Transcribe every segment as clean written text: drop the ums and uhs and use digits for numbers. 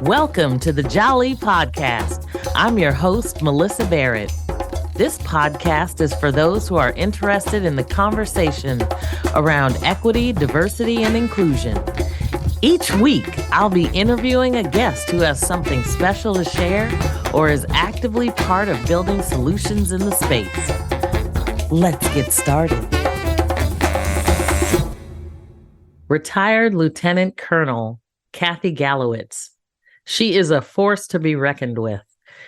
Welcome to the Jali podcast. I'm your host, Melyssa Barrett. This podcast is for those who are interested in the conversation around equity, diversity, and inclusion. Each week, I'll be interviewing a guest who has something special to share or is actively part of building solutions in the space. Let's get started. Retired Lieutenant Colonel Kathy Gallowitz. She is a force to be reckoned with.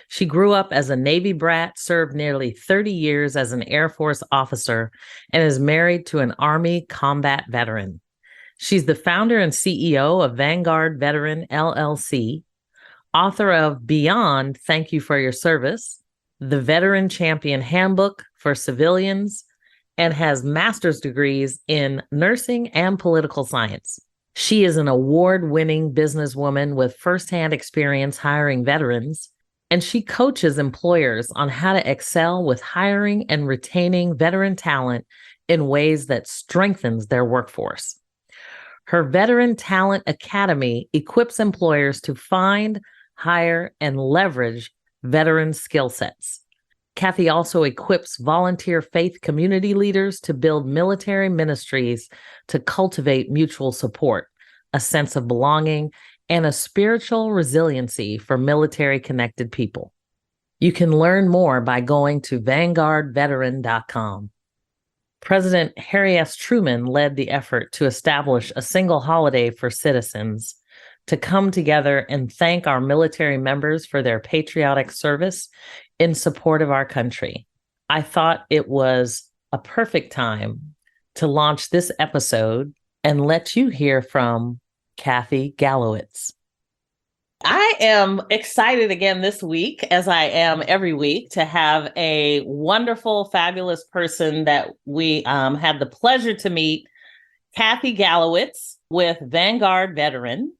She grew up as a Navy brat, served nearly 30 years as an Air Force officer, and is married to an Army combat veteran. She's the founder and CEO of Vanguard Veteran, LLC, author of Beyond Thank You for Your Service, the Veteran Champion Handbook for Civilians, and has master's degrees in nursing and political science. She is an award-winning businesswoman with firsthand experience hiring veterans, and she coaches employers on how to excel with hiring and retaining veteran talent in ways that strengthens their workforce. Her Veteran Talent Academy equips employers to find, hire, and leverage veteran skill sets. Kathy also equips volunteer faith community leaders to build military ministries to cultivate mutual support, a sense of belonging, and a spiritual resiliency for military-connected people. You can learn more by going to vanguardveteran.com. President Harry S. Truman led the effort to establish a single holiday for citizens to come together and thank our military members for their patriotic service in support of our country. I thought it was a perfect time to launch this episode and let you hear from Kathy Gallowitz. I am excited again this week, as I am every week, to have a wonderful, fabulous person that we had the pleasure to meet, Kathy Gallowitz with Vanguard Veteran.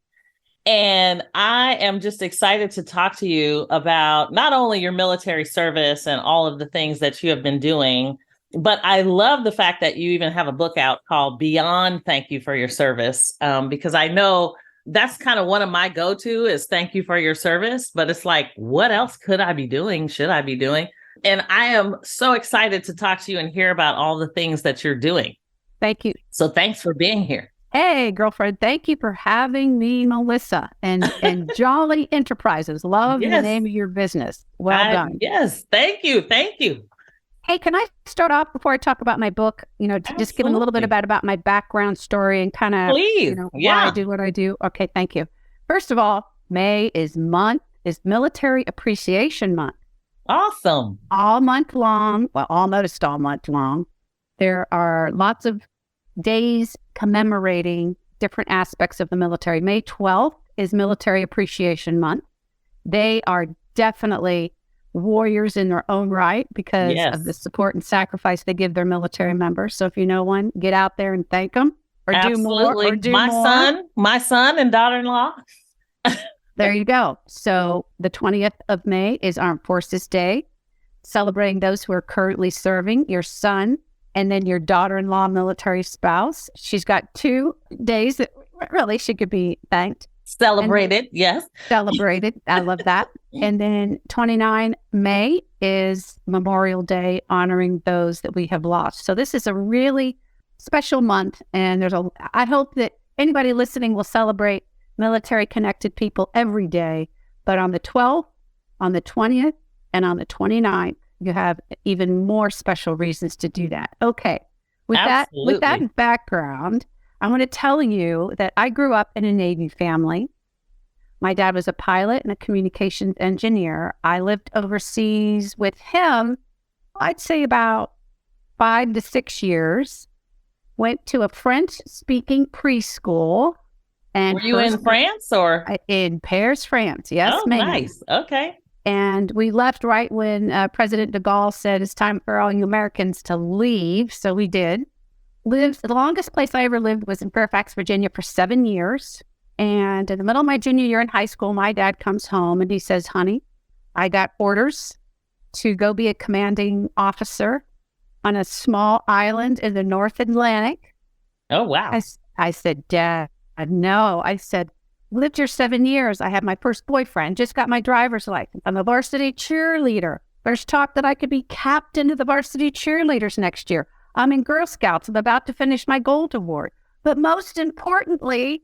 And I am just excited to talk to you about not only your military service and all of the things that you have been doing, but I love the fact that you even have a book out called Beyond Thank You for Your Service, because I know that's kind of one of my go-to is thank you for your service. But it's like, what else could I be doing? Should I be doing? And I am so excited to talk to you and hear about all the things that you're doing. Thank you. So thanks for being here. Hey, girlfriend, thank you for having me, Melyssa, and Jali Enterprises. Love the name of your business. Well done. Yes, thank you. Thank you. Hey, can I start off before I talk about my book? Just give them a little bit about my background story and kind of, why I do what I do. Okay, thank you. First of all, May is Military Appreciation Month. Awesome. All month long, well, almost all month long, there are lots of days commemorating different aspects of the military. May 12th is Military Appreciation Month. They are definitely warriors in their own right because of the support and sacrifice they give their military members. So if you know one, get out there and thank them or do more. Or do my son and daughter-in-law. There you go. So the 20th of May is Armed Forces Day, celebrating those who are currently serving, your son, and then your daughter-in-law military spouse. She's got 2 days that really she could be thanked. Celebrated, yes. Celebrated. I love that. And then 29 May is Memorial Day, honoring those that we have lost. So this is a really special month. And I hope that anybody listening will celebrate military-connected people every day. But on the 12th, on the 20th, and on the 29th, you have even more special reasons to do that. Okay. With that background, I'm going to tell you that I grew up in a Navy family. My dad was a pilot and a communications engineer. I lived overseas with him, I'd say about 5 to 6 years. Went to a French-speaking preschool. And were you in France or? In Paris, France. Yes, ma'am. Nice. Okay. And we left right when President de Gaulle said it's time for all you Americans to leave. So we did. The longest place I ever lived was in Fairfax, Virginia for 7 years. And in the middle of my junior year in high school, my dad comes home and he says, honey, I got orders to go be a commanding officer on a small island in the North Atlantic. Oh, wow. I said, Dad, no. I said, lived here 7 years. I had my first boyfriend, just got my driver's license. I'm a varsity cheerleader. There's talk that I could be captain of the varsity cheerleaders next year. I'm in Girl Scouts. I'm about to finish my Gold Award. But most importantly,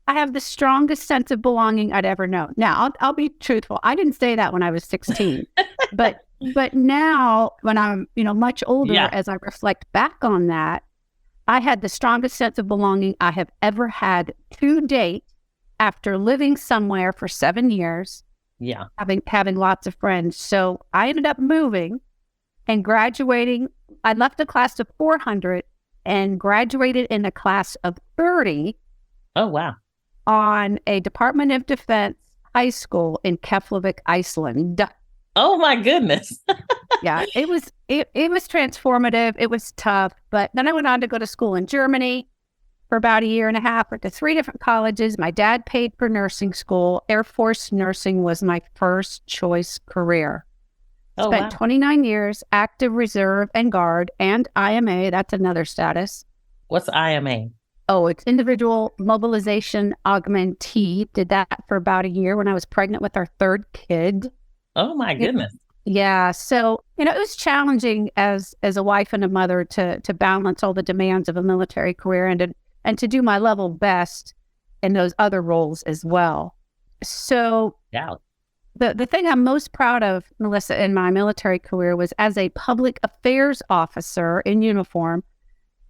I have the strongest sense of belonging I'd ever known. Now, I'll be truthful. I didn't say that when I was 16. but now, when I'm much older, as I reflect back on that, I had the strongest sense of belonging I have ever had to date after living somewhere for 7 years. Yeah. Having lots of friends. So I ended up moving and graduating. I left a class of 400 and graduated in a class of 30. Oh, wow. On a Department of Defense high school in Keflavik, Iceland. Oh my goodness. Yeah, it was transformative. It was tough. But then I went on to go to school in Germany for about a year and a half, went to 3 different colleges. My dad paid for nursing school. Air Force nursing was my first choice career. Spent 29 years, active reserve and guard, and IMA. That's another status. What's IMA? Oh, it's individual mobilization augmentee. Did that for about a year when I was pregnant with our 3rd kid. Oh my goodness. Yeah. So, it was challenging as a wife and a mother to balance all the demands of a military career and to do my level best in those other roles as well. So the thing I'm most proud of, Melyssa, in my military career was as a public affairs officer in uniform,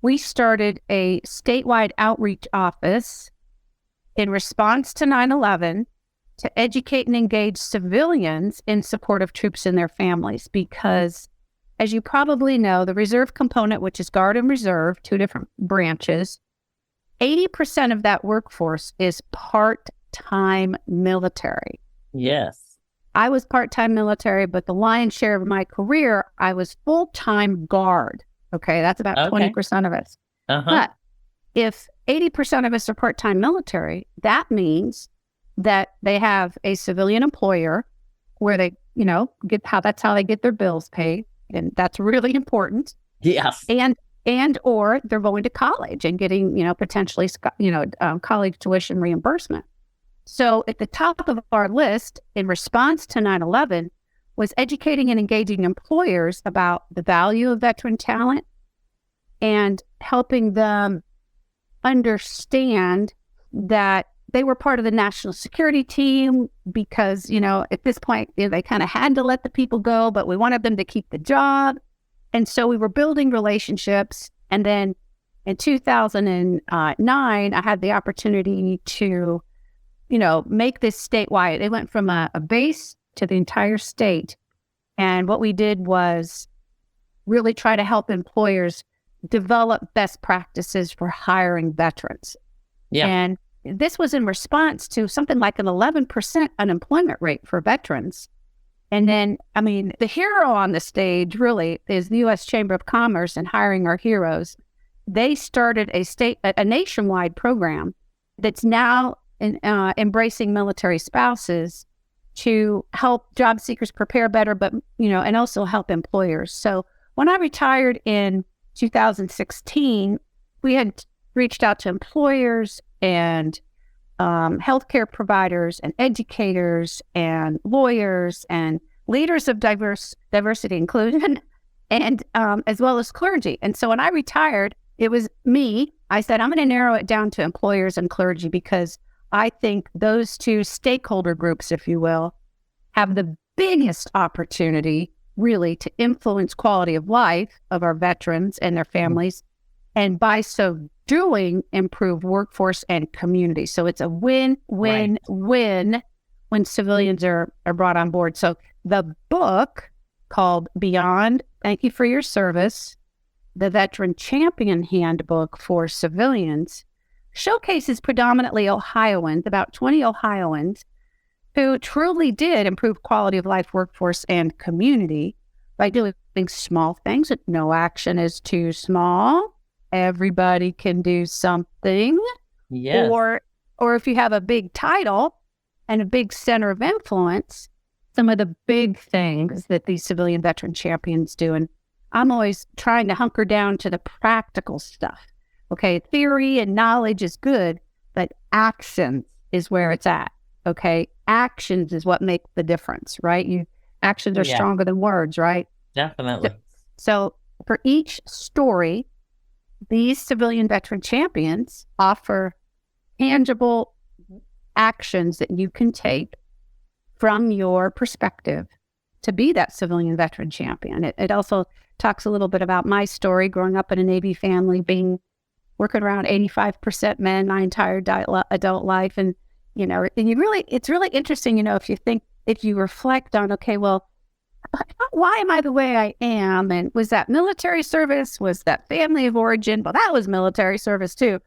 we started a statewide outreach office in response to 9/11 to educate and engage civilians in support of troops and their families. Because, as you probably know, the reserve component, which is Guard and Reserve, 2 different branches, 80% of that workforce is part-time military. Yes. I was part-time military, but the lion's share of my career, I was full-time Guard. Okay, that's about 20% of us. But if 80% of us are part-time military, that means that they have a civilian employer where they, that's how they get their bills paid. And that's really important. Yes. And or they're going to college and getting, potentially, college tuition reimbursement. So at the top of our list in response to 9/11 was educating and engaging employers about the value of veteran talent and helping them understand that they were part of the national security team because, at this point, they kind of had to let the people go, but we wanted them to keep the job. And so we were building relationships. And then in 2009, I had the opportunity to, make this statewide. It went from a base to the entire state. And what we did was really try to help employers develop best practices for hiring veterans. Yeah. And this was in response to something like an 11% unemployment rate for veterans. And then, the hero on the stage really is the U.S. Chamber of Commerce and Hiring Our Heroes. They started a nationwide program that's now embracing military spouses to help job seekers prepare better, but, and also help employers. So when I retired in 2016, we had reached out to employers and healthcare providers and educators and lawyers and leaders of diversity inclusion and as well as clergy. And so when I retired, it was me. I said, I'm going to narrow it down to employers and clergy because I think those 2 stakeholder groups, if you will, have the biggest opportunity really to influence quality of life of our veterans and their families. And by so doing, improve workforce and community. So it's a win-win-win when civilians are brought on board. So the book called Beyond Thank You for Your Service, the Veteran Champion Handbook for Civilians, showcases predominantly Ohioans, about 20 Ohioans, who truly did improve quality of life, workforce, and community by doing small things. No action is too small. Everybody can do something. Yes. Or if you have a big title and a big center of influence, some of the big things that these civilian veteran champions do. And I'm always trying to hunker down to the practical stuff. Okay, theory and knowledge is good, but actions is where it's at. Okay. Actions is what make the difference, right? Actions are stronger than words, right? Definitely. So for each story, these civilian veteran champions offer tangible actions that you can take from your perspective to be that civilian veteran champion. It also talks a little bit about my story growing up in a Navy family, working around 85% men my entire adult life. And, it's really interesting, if you reflect on, okay, well, why am I the way I am? And was that military service? Was that family of origin? Well, that was military service too.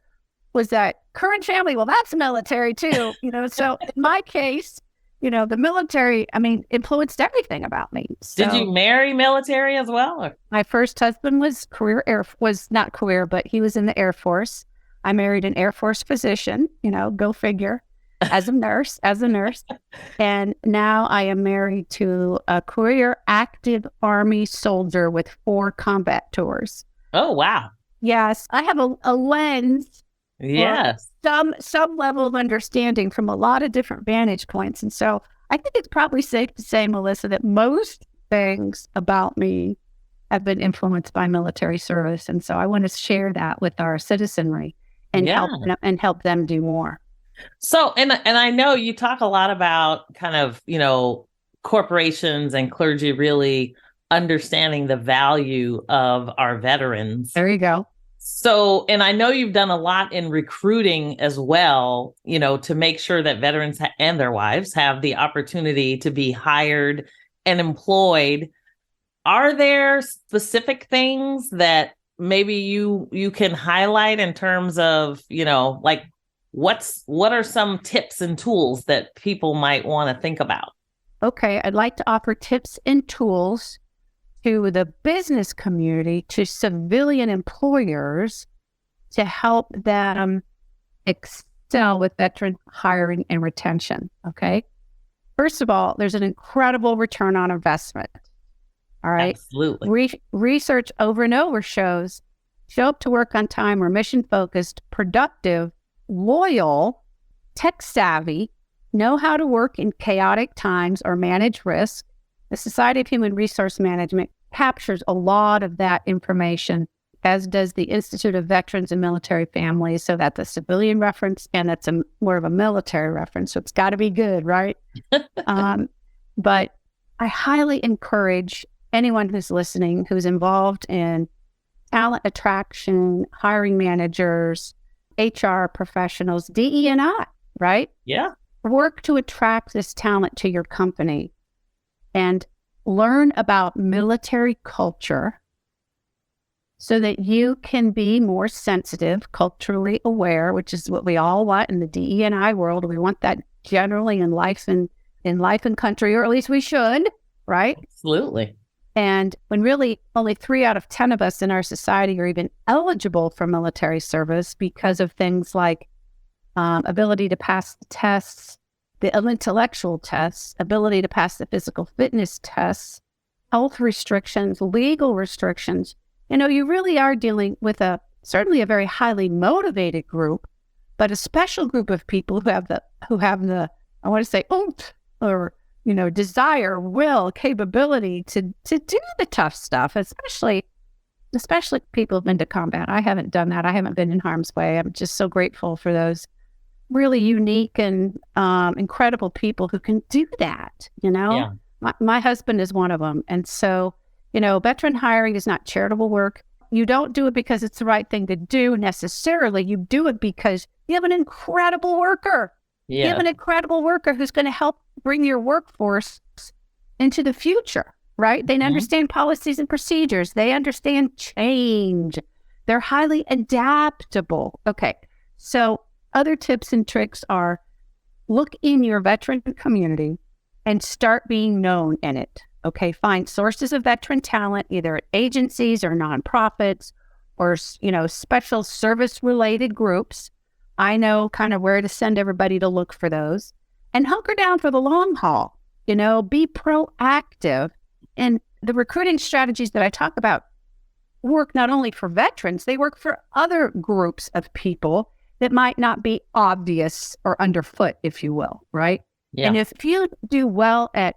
Was that current family? Well, that's military too. So in my case, the military, influenced everything about me. So, did you marry military as well? Or? My first husband was not career, but he was in the Air Force. I married an Air Force physician, go figure, as a nurse. And now I am married to a career active Army soldier with 4 combat tours. Oh, wow. Yes. I have a lens. Yes. Some level of understanding from a lot of different vantage points. And so I think it's probably safe to say, Melyssa, that most things about me have been influenced by military service. And so I want to share that with our citizenry and help them do more. So, and I know you talk a lot about kind of, corporations and clergy really understanding the value of our veterans. There you go. So, and I know you've done a lot in recruiting as well, to make sure that veterans and their wives have the opportunity to be hired and employed. Are there specific things that maybe you can highlight in terms of, like what are some tips and tools that people might want to think about? Okay, I'd like to offer tips and tools to the business community, to civilian employers, to help them excel with veteran hiring and retention. Okay. First of all, there's an incredible return on investment. All right. Absolutely. Research over and over shows show up to work on time, or mission focused, productive, loyal, tech savvy, know how to work in chaotic times or manage risk. The Society of Human Resource Management captures a lot of that information, as does the Institute of Veterans and Military Families. So that's a civilian reference, and that's more of a military reference. So it's got to be good, right? But I highly encourage anyone who's listening, who's involved in talent attraction, hiring managers, HR professionals, DE&I, right? Yeah. Work to attract this talent to your company and learn about military culture so that you can be more sensitive, culturally aware, which is what we all want in the DE&I world. We want that generally in life and country, or at least we should, right? Absolutely. And when really only 3 out of 10 of us in our society are even eligible for military service because of things like ability to pass the tests, the intellectual tests, ability to pass the physical fitness tests, health restrictions, legal restrictions. You really are dealing with certainly a very highly motivated group, but a special group of people who have the I want to say oomph, or desire, will, capability to do the tough stuff, especially people who've been to combat. I haven't done that. I haven't been in harm's way. I'm just so grateful for those really unique and incredible people who can do that. Yeah. My husband is one of them. And so, veteran hiring is not charitable work. You don't do it because it's the right thing to do necessarily. You do it because you have an incredible worker. Yeah. You have an incredible worker who's going to help bring your workforce into the future, right? They understand policies and procedures. They understand change. They're highly adaptable. Okay. So other tips and tricks are look in your veteran community and start being known in it. Okay. Find sources of veteran talent, either at agencies or nonprofits or, special service related groups. I know kind of where to send everybody to look for those, and hunker down for the long haul. Be proactive. And the recruiting strategies that I talk about work not only for veterans, they work for other groups of people that might not be obvious or underfoot, if you will, right? Yeah. And if you do well at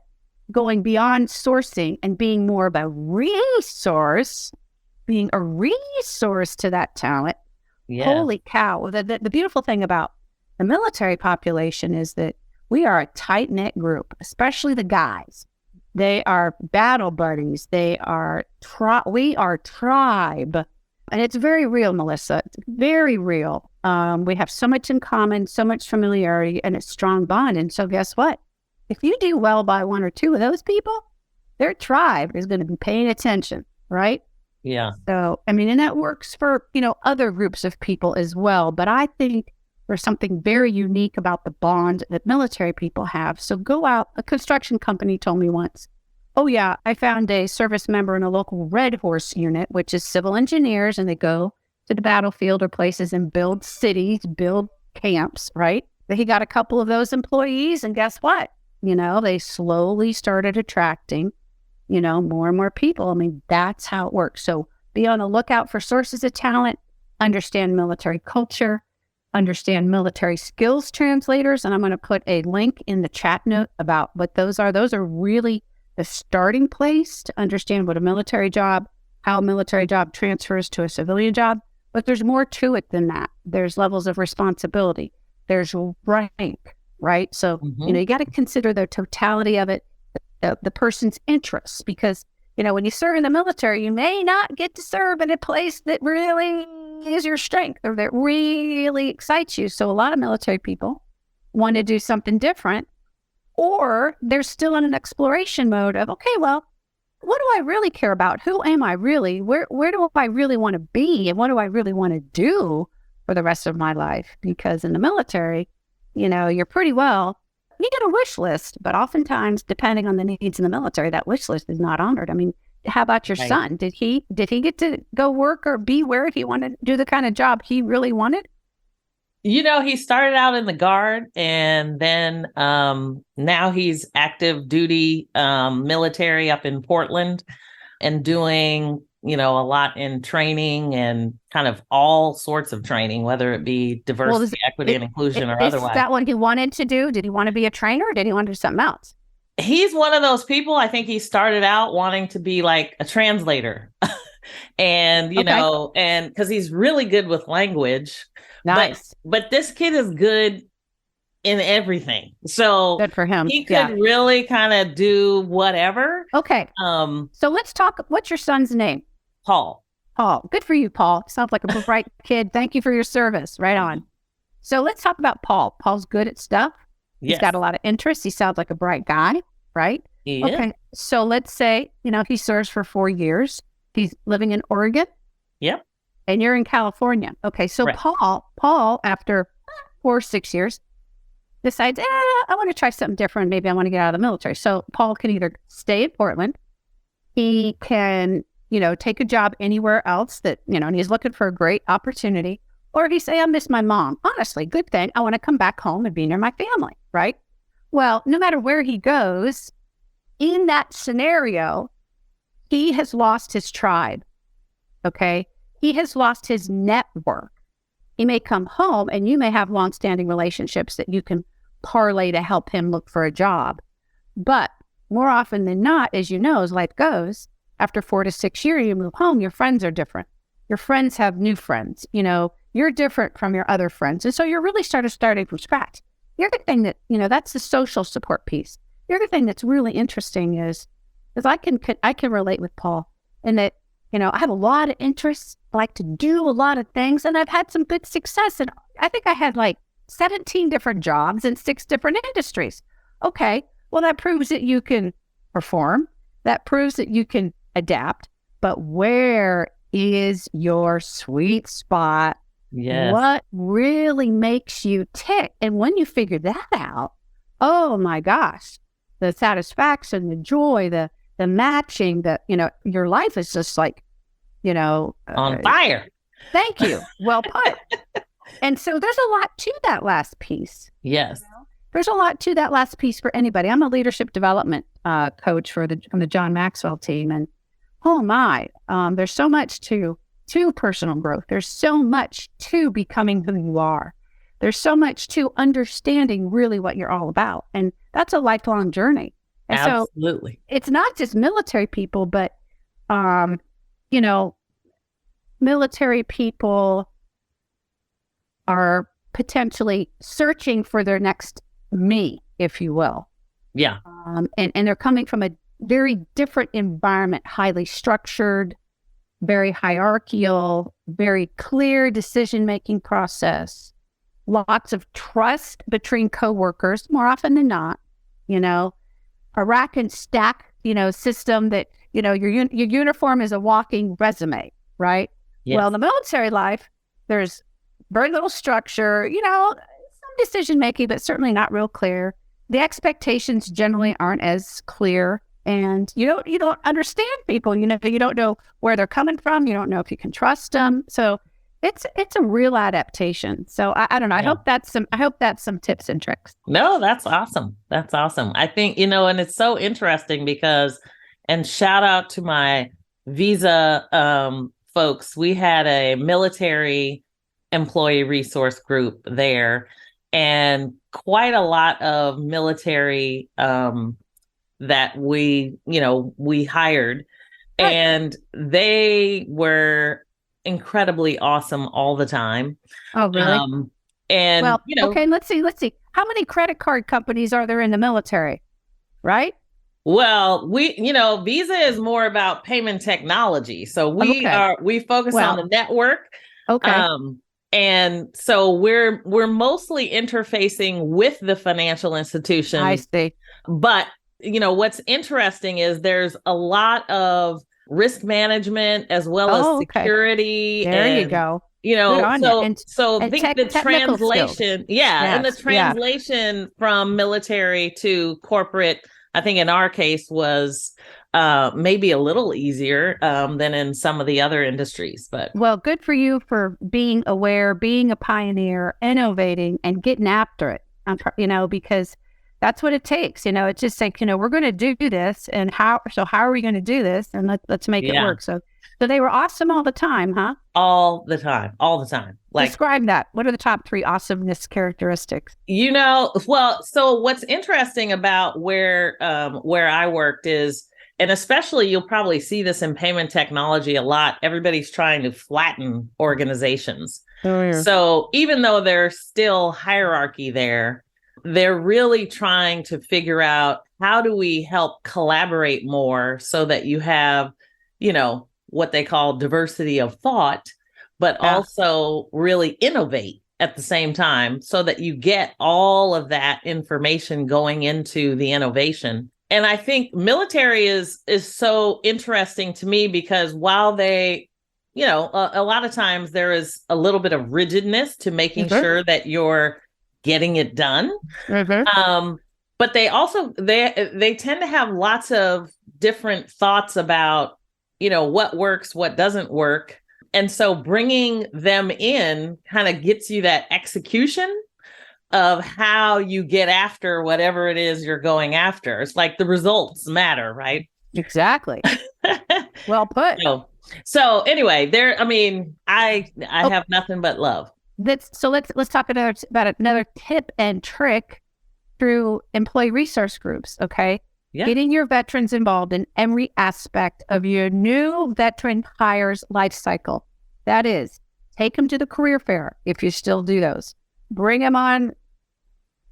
going beyond sourcing and being more of a resource, being a resource to that talent, holy cow. The beautiful thing about the military population is that we are a tight-knit group, especially the guys. They are battle buddies. We are tribe. And it's very real, Melyssa. It's very real. We have so much in common, so much familiarity, and a strong bond. And so guess what? If you do well by one or two of those people, their tribe is going to be paying attention, right? Yeah. So, I mean, and that works for, other groups of people as well. But I think there's something very unique about the bond that military people have. So go out. A construction company told me once, oh yeah, I found a service member in a local Red Horse unit, which is civil engineers, and they go to the battlefield or places and build cities, build camps, right? But he got a couple of those employees, and guess what? They slowly started attracting, more and more people. I mean, that's how it works. So be on the lookout for sources of talent, understand military culture, understand military skills translators. And I'm going to put a link in the chat note about what those are. Those are really the starting place to understand what a military job, how a military job transfers to a civilian job. But there's more to it than that. There's levels of responsibility. There's rank, right? So, you got to consider the totality of it, the person's interests, because, when you serve in the military, you may not get to serve in a place that really is your strength or that really excites you. So a lot of military people want to do something different, or they're still in an exploration mode of, okay, well, what do I really care about? Who am I really? Where do I really want to be? And what do I really want to do for the rest of my life? Because in the military, you're pretty well, you get a wish list, but oftentimes, depending on the needs in the military, that wish list is not honored. I mean, how about your son? Did he get to go work or be where he wanted to do the kind of job he really wanted? He started out in the Guard, and then now he's active duty military up in Portland and doing, a lot in training and kind of all sorts of training, whether it be diversity, equity, and inclusion or otherwise. Is that what he wanted to do? Did he want to be a trainer, or did he want to do something else? He's one of those people. I think he started out wanting to be like a translator and, and because he's really good with language. Nice. But this kid is good in everything. So good for him. He could really kind of do whatever. Okay. So let's talk. What's your son's name? Paul. Paul. Good for you, Paul. Sounds like a bright kid. Thank you for your service. Right on. So let's talk about Paul. Paul's good at stuff. He's got a lot of interests. He sounds like a bright guy, right? Okay. So let's say, he serves for 4 years. He's living in Oregon. Yep. And you're in California. Okay. So right. Paul, after 4 or 6 years, decides, I want to try something different. Maybe I want to get out of the military. So Paul can either stay in Portland. He can, take a job anywhere else that, and he's looking for a great opportunity. Or he say, I miss my mom. Honestly, good thing. I want to come back home and be near my family, right? Well, no matter where he goes, in that scenario, he has lost his tribe, okay? He has lost his network. He may come home and you may have longstanding relationships that you can parlay to help him look for a job. But more often than not, as you know, as life goes, after 4 to 6 years, you move home, your friends are different. Your friends have new friends. You're different from your other friends. And so you're really starting from scratch. The other thing that, that's the social support piece. The other thing that's really interesting is I can relate with Paul in that, I have a lot of interests. I like to do a lot of things, and I've had some good success. And I think I had like 17 different jobs in 6 different industries. Okay, well, that proves that you can perform. That proves that you can adapt. But where is your sweet spot? Yes. What really makes you tick? And when you figure that out, oh my gosh, the satisfaction, the joy, the matching, your life is just like, on fire. Thank you. Well put. And so there's a lot to that last piece. Yes. There's a lot to that last piece for anybody. I'm a leadership development coach from the John Maxwell team. And oh my, there's so much to to personal growth. There's so much to becoming who you are. There's so much to understanding really what you're all about. And that's a lifelong journey. And Absolutely. so it's not just military people, but, you know, military people are potentially searching for their next me, if you will. Yeah. And they're coming from a very different environment, highly structured, very hierarchical, very clear decision-making process, lots of trust between coworkers, more often than not, you know, a rack and stack, you know, system that, you know, your uniform is a walking resume, right? Yes. Well, in the military life, there's very little structure, you know, some decision-making, but certainly not real clear. The expectations generally aren't as clear. And you don't understand people, you know, you don't know where they're coming from. You don't know if you can trust them. So it's a real adaptation. So I don't know. I hope that's some tips and tricks. No, that's awesome. That's awesome. I think, you know, and it's so interesting because, and shout out to my visa folks. We had a military employee resource group there, and quite a lot of military that we hired, right. And they were incredibly awesome all the time. Oh, really? And well, okay, let's see. How many credit card companies are there in the military? Right? Well, Visa is more about payment technology. So we focus on the network. Okay. And so we're mostly interfacing with the financial institution. I see. But what's interesting is there's a lot of risk management as well as security. There you go. So I think the translation, and the translation from military to corporate, I think in our case was maybe a little easier than in some of the other industries. But well, good for you for being aware, being a pioneer, innovating, and getting after it. Because that's what it takes. It's just like, we're going to do this, and how are we going to do this? And let's make it work. So they were awesome all the time, huh? All the time. Like, describe that. What are the top 3 awesomeness characteristics? So what's interesting about where I worked is, and especially you'll probably see this in payment technology a lot, everybody's trying to flatten organizations. Oh, yeah. So even though there's still hierarchy there, they're really trying to figure out how do we help collaborate more so that you have, what they call diversity of thought, but also really innovate at the same time so that you get all of that information going into the innovation. And I think military is so interesting to me because while they, a lot of times there is a little bit of rigidness to making sure that you're getting it done. But they also, they tend to have lots of different thoughts about, what works, what doesn't work. And so bringing them in kind of gets you that execution of how you get after whatever it is you're going after. It's like the results matter, right? Exactly. Well put. So anyway, I have nothing but love. Let's talk about another tip and trick through employee resource groups. Okay. Yeah. Getting your veterans involved in every aspect of your new veteran hire's life cycle. That is, take them to the career fair if you still do those. Bring them on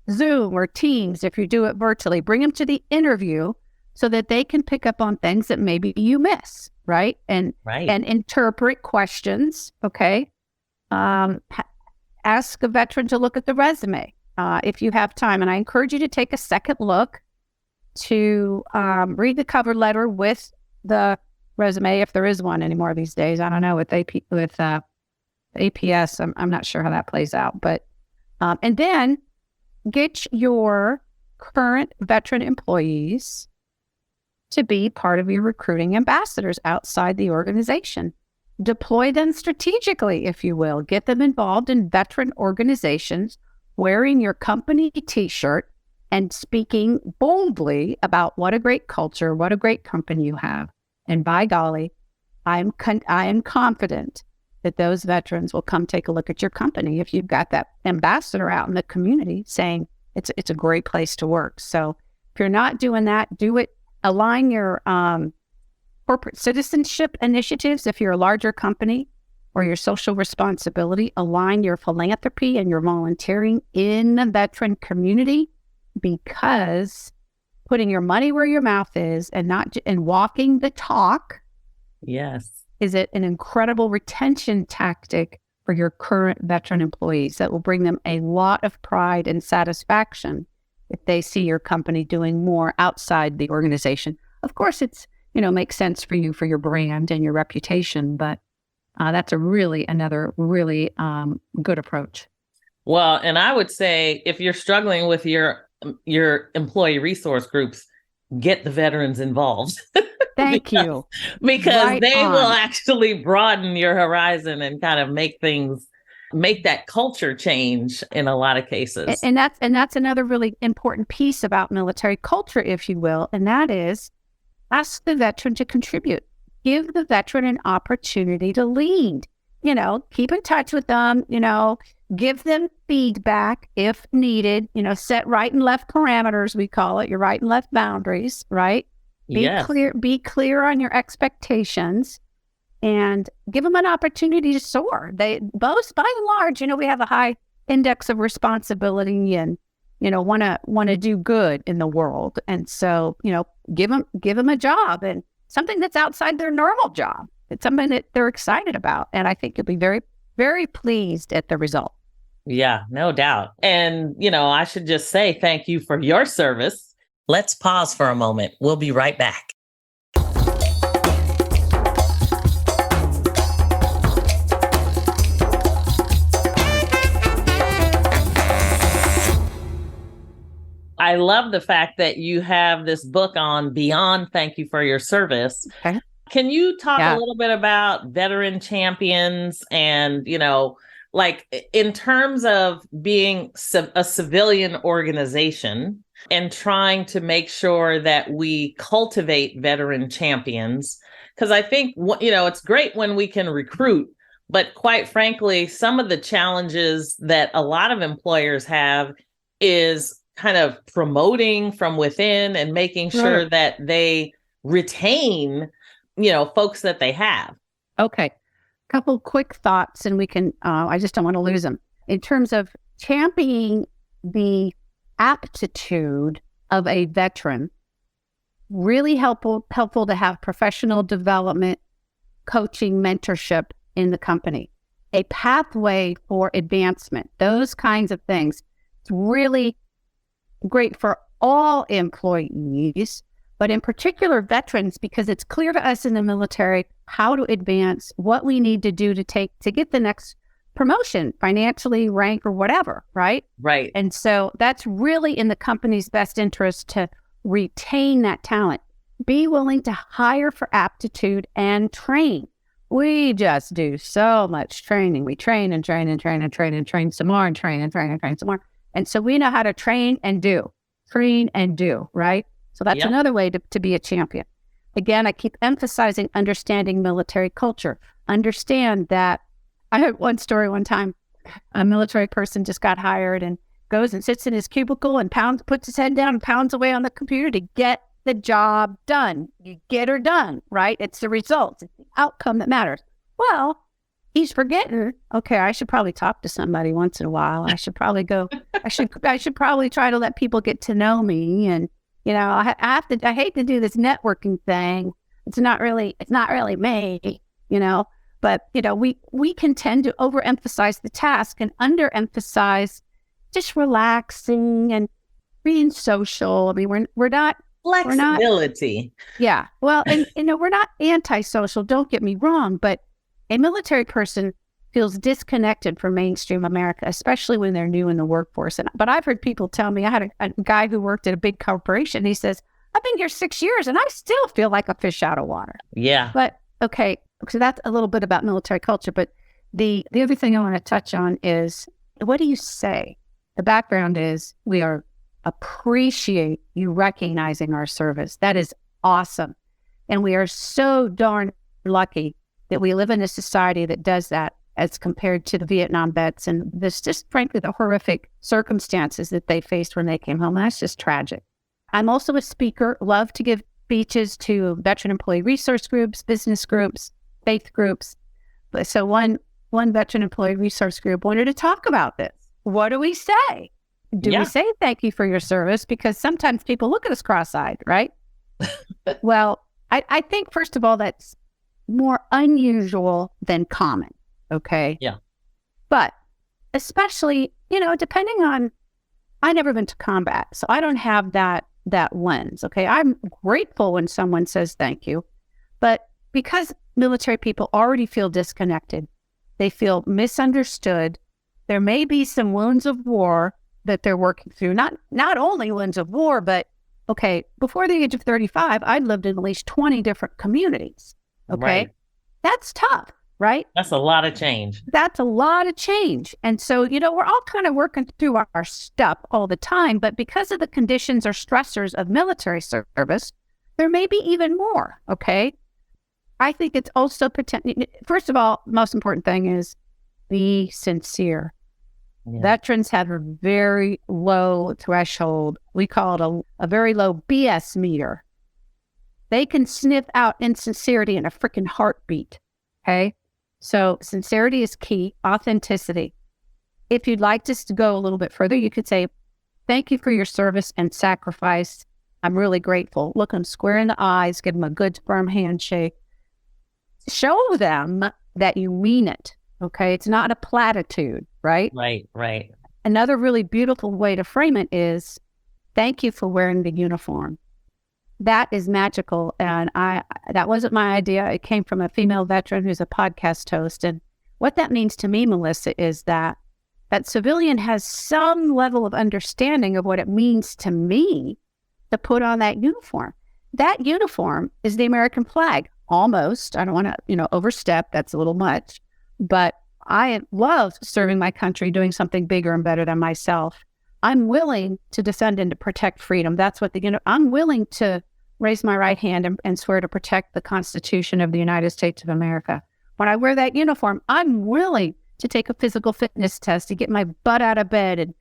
Zoom or Teams if you do it virtually. Bring them to the interview so that they can pick up on things that maybe you miss, right? And interpret questions. Okay. Ask a veteran to look at the resume if you have time. And I encourage you to take a second look to read the cover letter with the resume, if there is one anymore these days. I don't know, with APS, I'm not sure how that plays out. But and then get your current veteran employees to be part of your recruiting ambassadors outside the organization. Deploy them strategically, if you will. Get them involved in veteran organizations, wearing your company t-shirt and speaking boldly about what a great culture, what a great company you have. And by golly, I am confident that those veterans will come take a look at your company if you've got that ambassador out in the community saying it's a great place to work. So if you're not doing that, do it. Align your corporate citizenship initiatives if you're a larger company, or your social responsibility. Align your philanthropy and your volunteering in the veteran community, because putting your money where your mouth is and walking the talk, yes, is it an incredible retention tactic for your current veteran employees that will bring them a lot of pride and satisfaction if they see your company doing more outside the organization. Of course, it's, makes sense for you, for your brand and your reputation, but that's another really good approach. Well, and I would say if you're struggling with your employee resource groups, get the veterans involved. Thank you. Because Right they on. will actually broaden your horizon and kind of make that culture change in a lot of cases. And that's another really important piece about military culture, if you will, and that is ask the veteran to contribute. Give the veteran an opportunity to lead. Keep in touch with them, give them feedback if needed, set right and left parameters, we call it, your right and left boundaries, right? Be clear on your expectations and give them an opportunity to soar. They both, by and large, we have a high index of responsibility and, want to do good in the world. And so, give them a job and something that's outside their normal job. It's something that they're excited about. And I think you'll be very, very pleased at the result. Yeah, no doubt. And, I should just say thank you for your service. Let's pause for a moment. We'll be right back. I love the fact that you have this book on Beyond Thank You for Your Service. Okay. Can you talk a little bit about veteran champions and, like in terms of being a civilian organization and trying to make sure that we cultivate veteran champions? Because I think, it's great when we can recruit, but quite frankly, some of the challenges that a lot of employers have is kind of promoting from within and making sure that they retain, folks that they have. Okay. Couple quick thoughts and we can, I just don't want to lose them. In terms of championing the aptitude of a veteran, really helpful to have professional development, coaching, mentorship in the company, a pathway for advancement, those kinds of things. It's really great for all employees, but in particular veterans, because it's clear to us in the military how to advance, what we need to do to get the next promotion, financially, rank, or whatever, right? Right. And so that's really in the company's best interest to retain that talent. Be willing to hire for aptitude and train. We just do so much training. We train and train and train and train and train some more and train and train and train some more. And so we know how to train and do, right? So that's another way to be a champion. Again, I keep emphasizing understanding military culture. Understand that I heard one story one time, a military person just got hired and goes and sits in his cubicle and puts his head down and pounds away on the computer to get the job done. You get her done, right? It's the results, it's the outcome that matters. Well, he's forgetting, okay, I should probably talk to somebody once in a while. I should probably I should probably try to let people get to know me. And, I hate to do this networking thing. It's not really me, but, we can tend to overemphasize the task and underemphasize just relaxing and being social. I mean, we're not flexibility. Yeah. Well, and, we're not antisocial, don't get me wrong, but a military person feels disconnected from mainstream America, especially when they're new in the workforce. But I've heard people tell me, I had a guy who worked at a big corporation. He says, I've been here 6 years and I still feel like a fish out of water. Yeah. But okay, so that's a little bit about military culture. But the other thing I want to touch on is, what do you say? The background is we appreciate you recognizing our service. That is awesome. And we are so darn lucky that we live in a society that does that as compared to the Vietnam vets and this just frankly the horrific circumstances that they faced when they came home. That's just tragic. I'm also a speaker, love to give speeches to veteran employee resource groups, business groups, faith groups. So one veteran employee resource group wanted to talk about this. What do we say? Do we say thank you for your service? Because sometimes people look at us cross-eyed, right? Well, I think, first of all, that's more unusual than common, okay? Yeah. But especially, depending on, I never been to combat, so I don't have that lens, okay? I'm grateful when someone says thank you, but because military people already feel disconnected, they feel misunderstood, there may be some wounds of war that they're working through, not only wounds of war, but okay, before the age of 35, I'd lived in at least 20 different communities. Okay. Right. That's tough, right? That's a lot of change. That's a lot of change. And so, we're all kind of working through our stuff all the time, but because of the conditions or stressors of military service, there may be even more. Okay. I think it's also first of all, most important thing is be sincere. Yeah. Veterans have a very low threshold. We call it a very low BS meter. They can sniff out insincerity in a freaking heartbeat. Okay. So sincerity is key. Authenticity. If you'd like us to go a little bit further, you could say, thank you for your service and sacrifice. I'm really grateful. Look them square in the eyes, give them a good firm handshake. Show them that you mean it. Okay. It's not a platitude, right? Right. Another really beautiful way to frame it is, thank you for wearing the uniform. That is magical. And that wasn't my idea. It came from a female veteran who's a podcast host. And what that means to me, Melyssa, is that civilian has some level of understanding of what it means to me to put on that uniform. That uniform is the American flag. Almost. I don't want to, overstep. That's a little much. But I love serving my country, doing something bigger and better than myself. I'm willing to defend and to protect freedom. That's what I'm willing to raise my right hand and swear to protect the Constitution of the United States of America. When I wear that uniform, I'm willing to take a physical fitness test to get my butt out of bed and,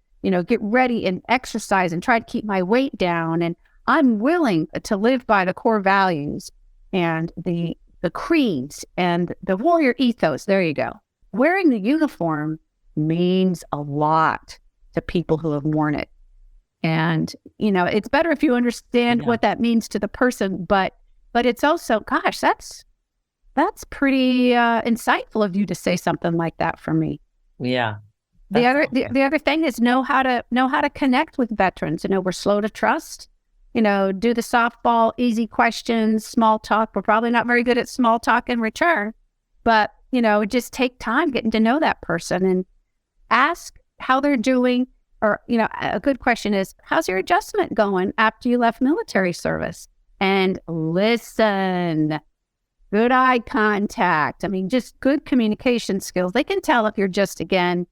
get ready and exercise and try to keep my weight down. And I'm willing to live by the core values and the creeds and the warrior ethos. There you go. Wearing the uniform means a lot to people who have worn it. And, it's better if you understand what that means to the person, but it's also, gosh, that's pretty insightful of you to say something like that for me. Yeah. The other thing is know how to connect with veterans. We're slow to trust. Do the softball, easy questions, small talk. We're probably not very good at small talk in return, but, just take time getting to know that person and ask how they're doing. Or, a good question is, how's your adjustment going after you left military service? And listen, good eye contact. Just good communication skills. They can tell if you're just, again,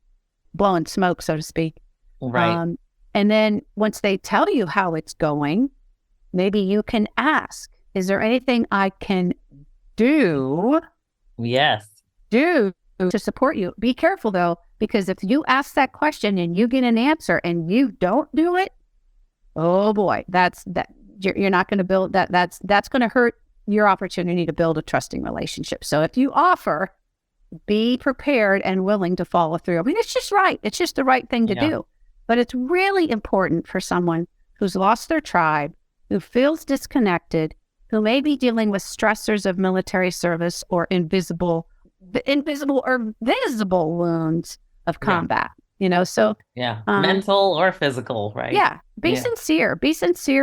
blowing smoke, so to speak. Right. And then once they tell you how it's going, maybe you can ask, is there anything I can do? Yes. Do to support you? Be careful though, because if you ask that question and you get an answer and you don't do it, oh boy, you're not going to build that. That's going to hurt your opportunity to build a trusting relationship. So if you offer, be prepared and willing to follow through. It's just right. It's just the right thing to do. But it's really important for someone who's lost their tribe, who feels disconnected, who may be dealing with stressors of military service or invisible or visible wounds of combat, so. Yeah. Mental or physical, right? Yeah. Be sincere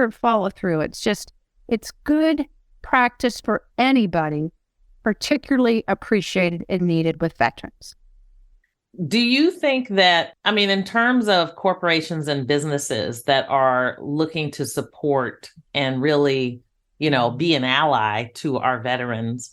and follow through. It's good practice for anybody, particularly appreciated and needed with veterans. Do you think that, in terms of corporations and businesses that are looking to support and really, be an ally to our veterans,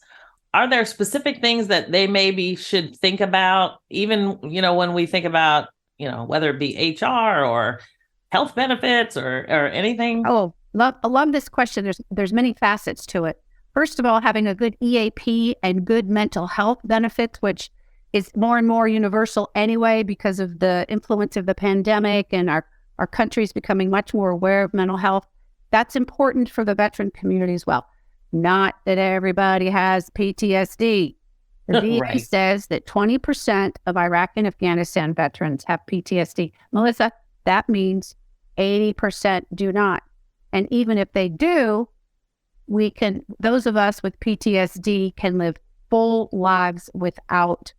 are there specific things that they maybe should think about, even, when we think about, whether it be HR or health benefits or anything? Oh, I love this question. There's many facets to it. First of all, having a good EAP and good mental health benefits, which is more and more universal anyway because of the influence of the pandemic and our country's becoming much more aware of mental health. That's important for the veteran community as well. Not that everybody has PTSD. The VA Right. says that 20% of Iraq and Afghanistan veterans have PTSD. Melyssa, that means 80% do not. And even if they do, those of us with PTSD can live full lives without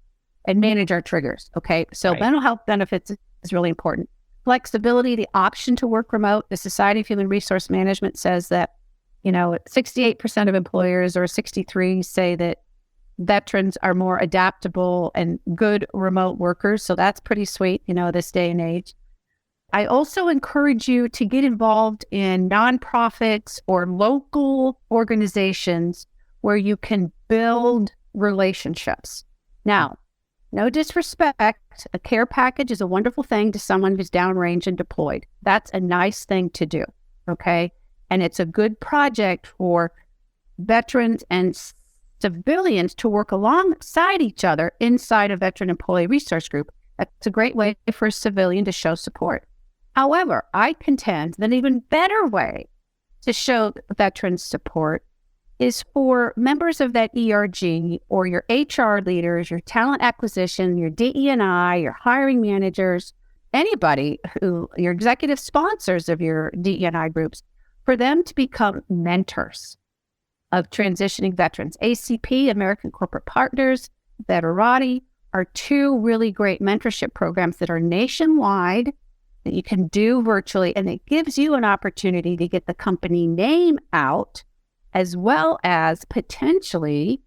and manage our triggers. Okay. So Right. mental health benefits is really important. Flexibility, the option to work remote. The Society of Human Resource Management says that, 68% of employers, or 63, say that veterans are more adaptable and good remote workers. So that's pretty sweet, this day and age. I also encourage you to get involved in nonprofits or local organizations where you can build relationships. Now, no disrespect, a care package is a wonderful thing to someone who's downrange and deployed. That's a nice thing to do, okay? And it's a good project for veterans and civilians to work alongside each other inside a veteran employee resource group. That's a great way for a civilian to show support. However, I contend that an even better way to show veterans support is for members of that ERG or your HR leaders, your talent acquisition, your DE&I, your hiring managers, anybody your executive sponsors of your DE&I groups, for them to become mentors of transitioning veterans. ACP, American Corporate Partners, Veterati are two really great mentorship programs that are nationwide that you can do virtually, and it gives you an opportunity to get the company name out, as well as potentially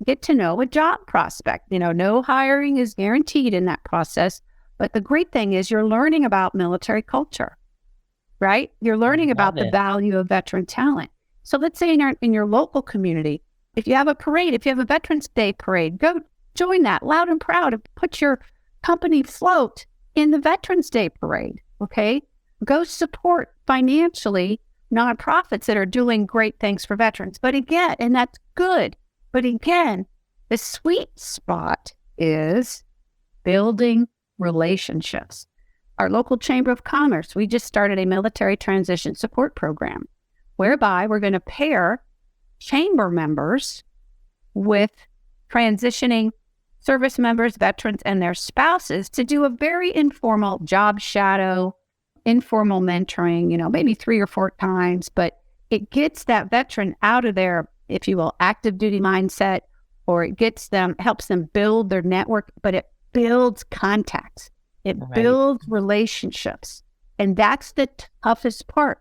get to know a job prospect. No hiring is guaranteed in that process, but the great thing is you're learning about military culture, right? You're learning about the value of veteran talent. So let's say in your local community, if you have a parade, if you have a Veterans Day parade, go join that loud and proud and put your company float in the Veterans Day parade, okay? Go support financially nonprofits that are doing great things for veterans. But again, and that's good. But again, the sweet spot is building relationships. Our local Chamber of Commerce, we just started a military transition support program whereby we're going to pair chamber members with transitioning service members, veterans, and their spouses to do a very informal job shadow, informal mentoring, maybe 3 or 4 times, but it gets that veteran out of their, if you will, active duty mindset, or it helps them build their network, but it builds contacts. It builds relationships. And that's the toughest part.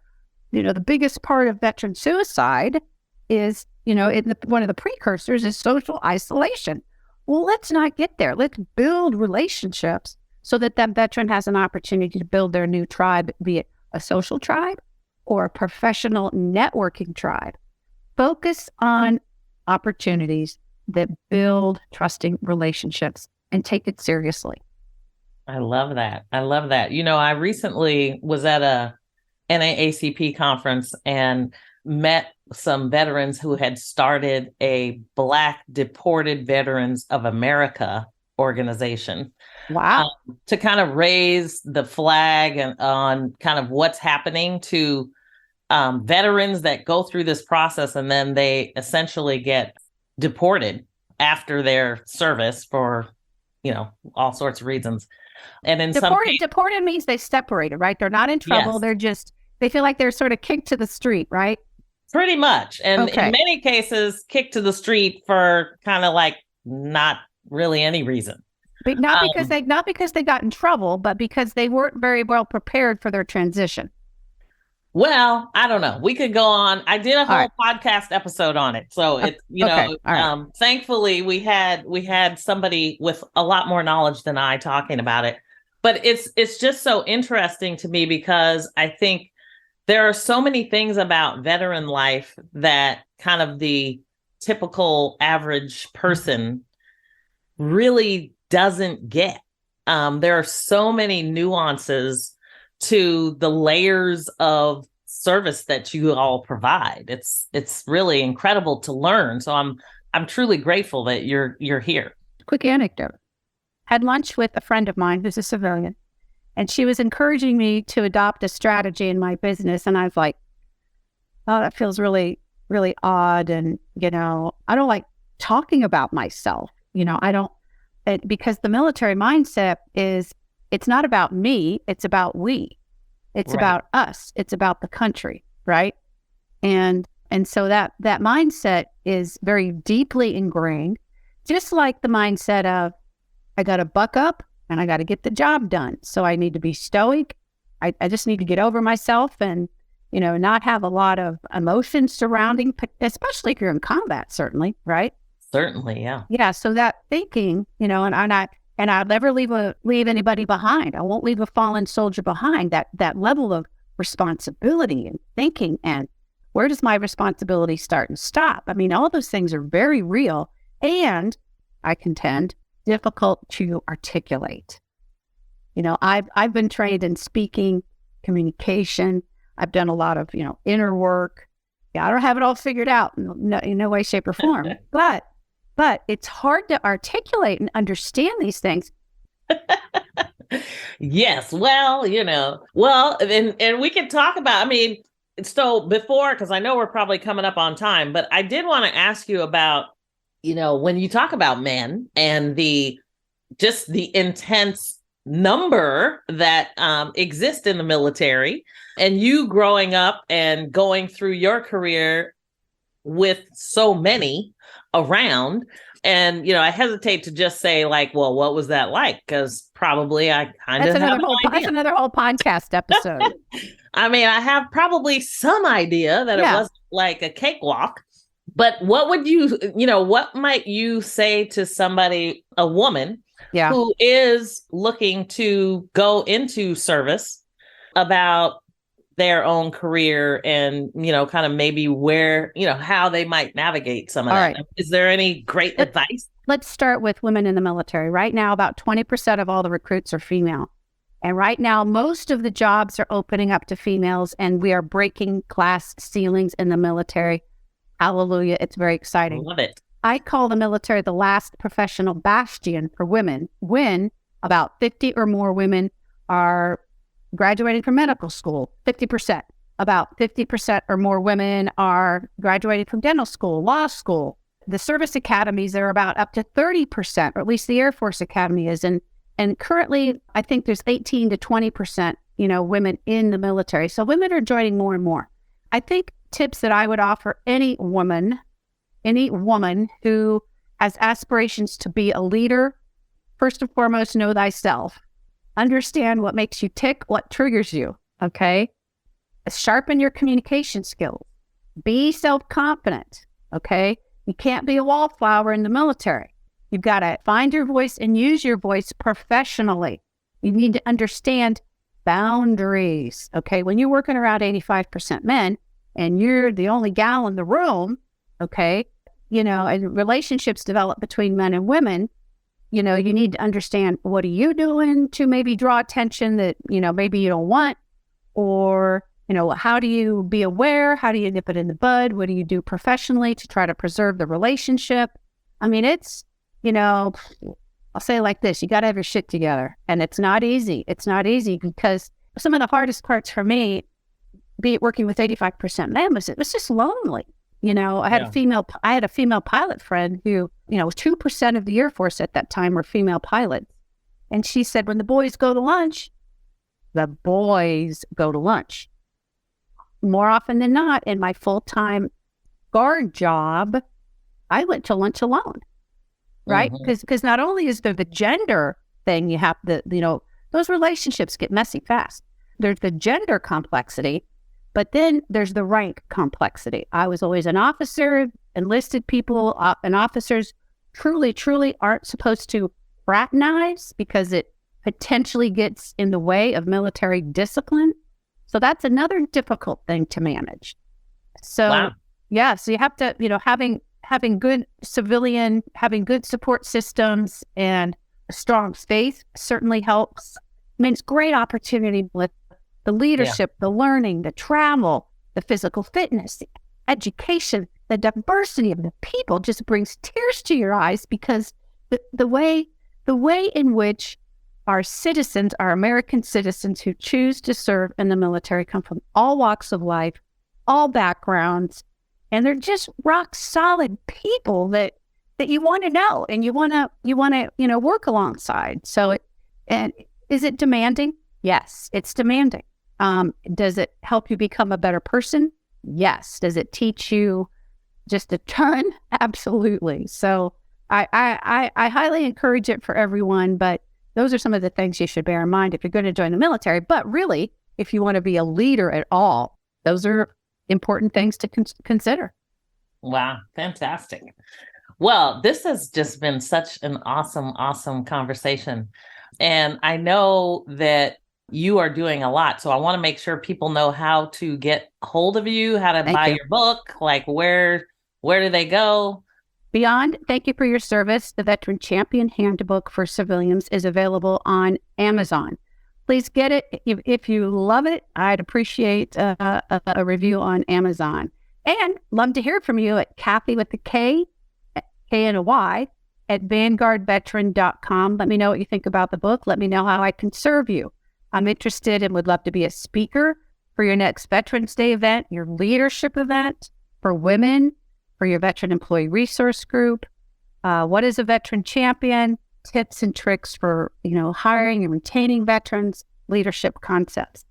The biggest part of veteran suicide is, one of the precursors is social isolation. Well, let's not get there. Let's build relationships so that veteran has an opportunity to build their new tribe, be it a social tribe or a professional networking tribe. Focus on opportunities that build trusting relationships and take it seriously. I love that. I recently was at a NAACP conference and met some veterans who had started a Black Deported Veterans of America organization. Wow. To kind of raise the flag on kind of what's happening to veterans that go through this process and then they essentially get deported after their service for, all sorts of reasons. And in deported means they separated, right? They're not in trouble. Yes. They feel like they're sort of kicked to the street, right? Pretty much. And in many cases, kicked to the street for kind of like not really any reason. But not because they got in trouble, but because they weren't very well prepared for their transition. Well, I don't know. We could go on. I did a whole podcast episode on it. So it's, thankfully we had somebody with a lot more knowledge than I talking about it. But it's just so interesting to me because I think there are so many things about veteran life that kind of the typical average person really doesn't get. There are so many nuances to the layers of service that you all provide. It's really incredible to learn. So I'm truly grateful that you're here. Quick anecdote. Had lunch with a friend of mine who's a civilian, and she was encouraging me to adopt a strategy in my business. And I was like, oh, that feels really, really odd. And, I don't like talking about myself. Because the military mindset is, it's not about me, it's about we. It's about us. It's about the country, right? And so that mindset is very deeply ingrained, just like the mindset of, I got to buck up and I got to get the job done. So I need to be stoic. I just need to get over myself and, not have a lot of emotions surrounding, especially if you're in combat, certainly, right? Certainly, yeah. Yeah, so that thinking, and I'll never leave anybody behind. I won't leave a fallen soldier behind. That level of responsibility and thinking, and where does my responsibility start and stop? I mean, all those things are very real, and I contend difficult to articulate. I've been trained in speaking, communication. I've done a lot of inner work. Yeah, I don't have it all figured out in no way, shape, or form, but it's hard to articulate and understand these things. Yes. Well, and we can talk about, so before, because I know we're probably coming up on time, but I did want to ask you about, when you talk about men and the intense number that exist in the military, and you growing up and going through your career with so many around. And, I hesitate to just say like, well, what was that like? Because probably I kind of have that's another whole podcast episode. I have probably some idea that it wasn't like a cakewalk. But what would what might you say to somebody, a woman who is looking to go into service, about their own career and, kind of maybe where, how they might navigate some of that. Right. Is there any great advice? Let's start with women in the military. Right now, about 20% of all the recruits are female. And right now, most of the jobs are opening up to females, and we are breaking class ceilings in the military. Hallelujah. It's very exciting. I love it. I call the military the last professional bastion for women, when about 50 or more women are graduating from medical school, 50%. About 50% or more women are graduating from dental school, law school. The service academies are about up to 30%, or at least the Air Force Academy is. And currently, I think there's 18 to 20%, women in the military. So women are joining more and more. I think tips that I would offer any woman who has aspirations to be a leader, first and foremost, know thyself. Understand what makes you tick, what triggers you, okay? Sharpen your communication skills. Be self-confident, okay? You can't be a wallflower in the military. You've got to find your voice and use your voice professionally. You need to understand boundaries, okay? When you're working around 85% men and you're the only gal in the room, okay, and relationships develop between men and women, you need to understand, what are you doing to maybe draw attention that, maybe you don't want? Or, how do you be aware? How do you nip it in the bud? What do you do professionally to try to preserve the relationship? It's, I'll say it like this, you got to have your shit together. And it's not easy. It's not easy, because some of the hardest parts for me, be it working with 85% men, it was just lonely. I had a female pilot friend who, 2% of the Air Force at that time were female pilots. And she said, when the boys go to lunch, more often than not, in my full-time guard job, I went to lunch alone, right? Because not only is there the gender thing, you have those relationships get messy fast. There's the gender complexity, but then there's the rank complexity. I was always an officer. Enlisted people and officers truly aren't supposed to fraternize, because it potentially gets in the way of military discipline. So that's another difficult thing to manage. So, so you have to, having good civilian, having good support systems and a strong faith certainly helps. It's a great opportunity with the leadership, the learning, the travel, the physical fitness, the education, the diversity of the people just brings tears to your eyes, because the way in which our citizens, our American citizens who choose to serve in the military, come from all walks of life, all backgrounds, and they're just rock solid people that you want to know and you want to work alongside. So and is it demanding? Yes, it's demanding. Does it help you become a better person? Yes. Does it teach you just a ton? Absolutely. So I highly encourage it for everyone, but those are some of the things you should bear in mind if you're going to join the military. But really, if you want to be a leader at all, those are important things to consider. Wow. Fantastic. Well, this has just been such an awesome conversation. And I know that you are doing a lot. So I want to make sure people know how to get hold of you, how to buy your book, like where do they go? Beyond, thank you for your service. The Veteran Champion Handbook for Civilians is available on Amazon. Please get it. If you love it, I'd appreciate a review on Amazon. And love to hear from you at Kathy with the K and a Y at vanguardveteran.com. Let me know what you think about the book. Let me know how I can serve you. I'm interested and would love to be a speaker for your next Veterans Day event, your leadership event for women, for your veteran employee resource group. What is a veteran champion? Tips and tricks for, hiring and retaining veterans, leadership concepts.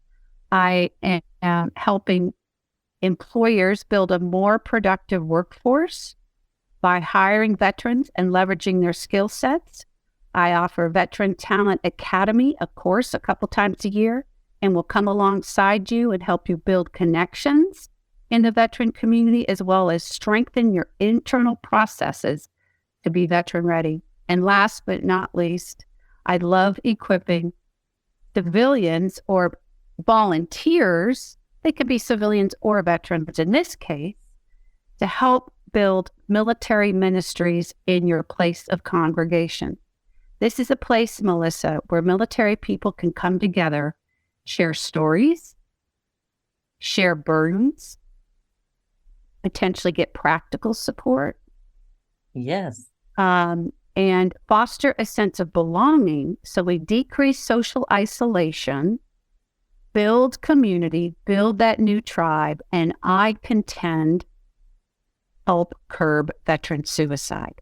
I am helping employers build a more productive workforce by hiring veterans and leveraging their skill sets. I offer Veteran Talent Academy, a course a couple times a year, and will come alongside you and help you build connections in the veteran community, as well as strengthen your internal processes to be veteran ready. And last but not least, I love equipping civilians or volunteers, they could be civilians or veterans, but in this case, to help build military ministries in your place of congregation. This is a place, Melyssa, where military people can come together, share stories, share burdens, potentially get practical support. Yes. And foster a sense of belonging, so we decrease social isolation, build community, build that new tribe, and I contend help curb veteran suicide.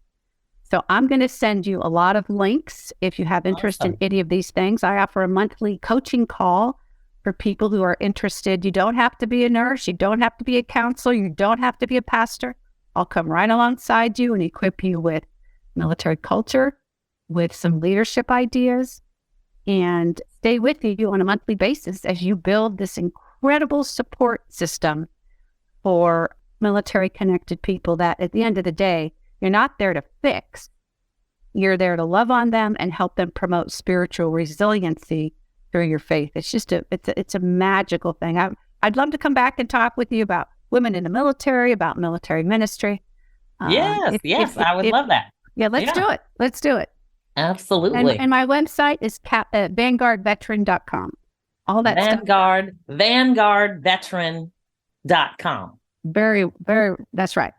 So I'm going to send you a lot of links if you have interest in any of these things. I offer a monthly coaching call for people who are interested. You don't have to be a nurse. You don't have to be a counselor. You don't have to be a pastor. I'll come right alongside you and equip you with military culture, with some leadership ideas, and stay with you on a monthly basis as you build this incredible support system for military-connected people that at the end of the day, you're not there to fix. You're there to love on them and help them promote spiritual resiliency through your faith. It's just it's a magical thing. I'd love to come back and talk with you about women in the military, about military ministry. Yes, I would love that. Yeah, let's do it. Let's do it. Absolutely. And my website is vanguardveteran.com. All that stuff. Vanguardveteran.com. Very, that's right.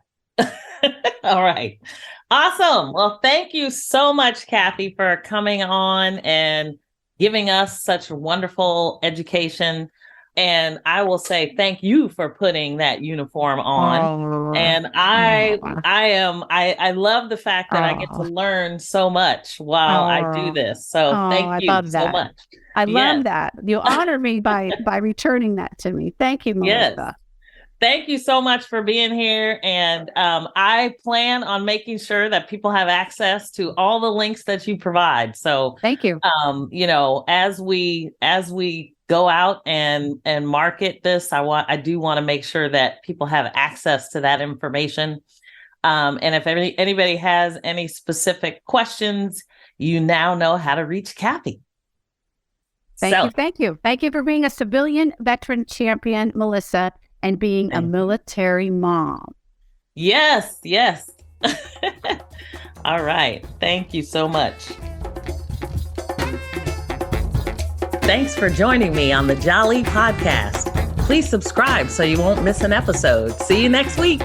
All right. Awesome. Well, thank you so much, Kathy, for coming on and giving us such wonderful education. And I will say thank you for putting that uniform on. And I love the fact that I get to learn so much while I do this. So thank you so much. I love that. You honor me by returning that to me. Thank you, Melyssa. Yes. Thank you so much for being here. And I plan on making sure that people have access to all the links that you provide. So thank you. As we go out and market this, I do want to make sure that people have access to that information. And if anybody has any specific questions, you now know how to reach Kathy. Thank you. Thank you for being a civilian veteran champion, Melyssa, and being a military mom. Yes. All right. Thank you so much. Thanks for joining me on the Jali podcast. Please subscribe so you won't miss an episode. See you next week.